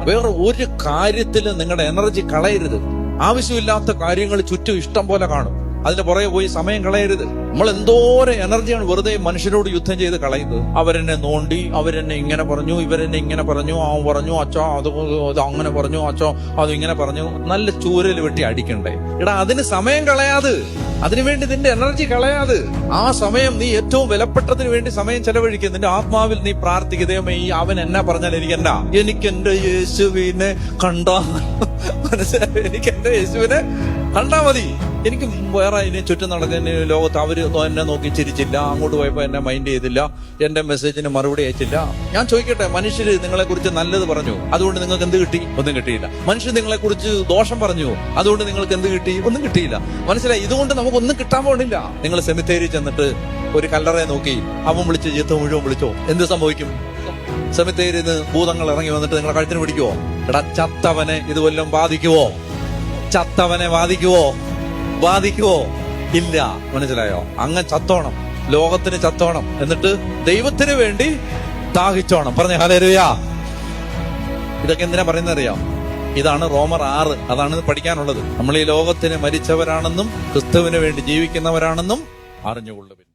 വേറെ ഒരു കാര്യത്തിലും നിങ്ങളുടെ എനർജി കളയരുത്. ആവശ്യമില്ലാത്ത കാര്യങ്ങൾ ചുറ്റും ഇഷ്ടം പോലെ കാണും, അതിന് പുറകെ പോയി സമയം കളയരുത്. നമ്മൾ എന്തോരം എനർജിയാണ് വെറുതെ മനുഷ്യരോട് യുദ്ധം ചെയ്ത് കളയുന്നത്. അവരെന്നെ നോണ്ടി, അവരെന്നെ ഇങ്ങനെ പറഞ്ഞു, ഇവരെന്നെ ഇങ്ങനെ പറഞ്ഞു, ആ പറഞ്ഞു അച്ഛാ അത് അങ്ങനെ പറഞ്ഞു, അച്ഛോ അത് ഇങ്ങനെ പറഞ്ഞു. നല്ല ചൂരൽ വെട്ടി അടിക്കണ്ടേ? എടാ, അതിന് സമയം കളയാത്, അതിനുവേണ്ടി നിന്റെ എനർജി കളയാത്. ആ സമയം നീ ഏറ്റവും വിലപ്പെട്ടതിന് വേണ്ടി സമയം ചെലവഴിക്കുക. നിന്റെ ആത്മാവിൽ നീ പ്രാർത്ഥിക്കുന്നതേ, ഈ അവൻ എന്നാ പറഞ്ഞാൽ എനിക്ക് എന്റെ യേശുവിനെ കണ്ടാ മനസ്സിലായി, എനിക്ക് എന്റെ യേശുവിനെ കണ്ടാ മതി. എനിക്ക് വേറെ അതിനെ ചുറ്റും നടക്കുന്ന ലോകത്ത് അവര് എന്നെ നോക്കി ചിരിച്ചില്ല, അങ്ങോട്ട് പോയപ്പോ എന്നെ മൈൻഡ് ചെയ്തില്ല, എന്റെ മെസ്സേജിന് മറുപടി അയച്ചില്ല. ഞാൻ ചോദിക്കട്ടെ, മനുഷ്യര് നിങ്ങളെ കുറിച്ച് നല്ലത് പറഞ്ഞു, അതുകൊണ്ട് നിങ്ങൾക്ക് എന്ത് കിട്ടി? ഒന്നും കിട്ടിയില്ല. മനുഷ്യർ നിങ്ങളെ കുറിച്ച് ദോഷം പറഞ്ഞു, അതുകൊണ്ട് നിങ്ങൾക്ക് എന്ത് കിട്ടി? ഒന്നും കിട്ടിയില്ല. മനസ്സിലായി? ഇതുകൊണ്ട് നമുക്കൊന്നും കിട്ടാൻ പോണില്ല. നിങ്ങൾ സെമിത്തേരി ചെന്നിട്ട് ഒരു കല്ലറയെ നോക്കി അവൻ വിളിച്ച് ചീത്ത മുഴുവൻ വിളിച്ചോ, എന്ത് സംഭവിക്കും? സെമിത്തേരിന്ന് ഭൂതങ്ങൾ ഇറങ്ങി വന്നിട്ട് നിങ്ങളെ കഴുത്തിന് പിടിക്കുവോ? എടാ, ചത്തവനെ ഇത് വല്ലതും ബാധിക്കുവോ? ചത്തവനെ ബാധിക്കുവോ? ഇല്ല. മനസ്സിലായോ? അങ്ങ് ചത്തോണം, ലോകത്തിന് ചത്തോണം, എന്നിട്ട് ദൈവത്തിന് വേണ്ടി ദാഹിച്ചോണം. പറഞ്ഞ ഹല്ലേലൂയ. ഇതൊക്കെ എന്തിനാ പറയുന്നത് അറിയാം? ഇതാണ് റോമർ 6. അതാണ് പഠിക്കാനുള്ളത്. നമ്മൾ ഈ ലോകത്തിന് മരിച്ചവരാണെന്നും ക്രിസ്തുവിന് വേണ്ടി ജീവിക്കുന്നവരാണെന്നും അറിഞ്ഞുകൊള്ളുവിൻ.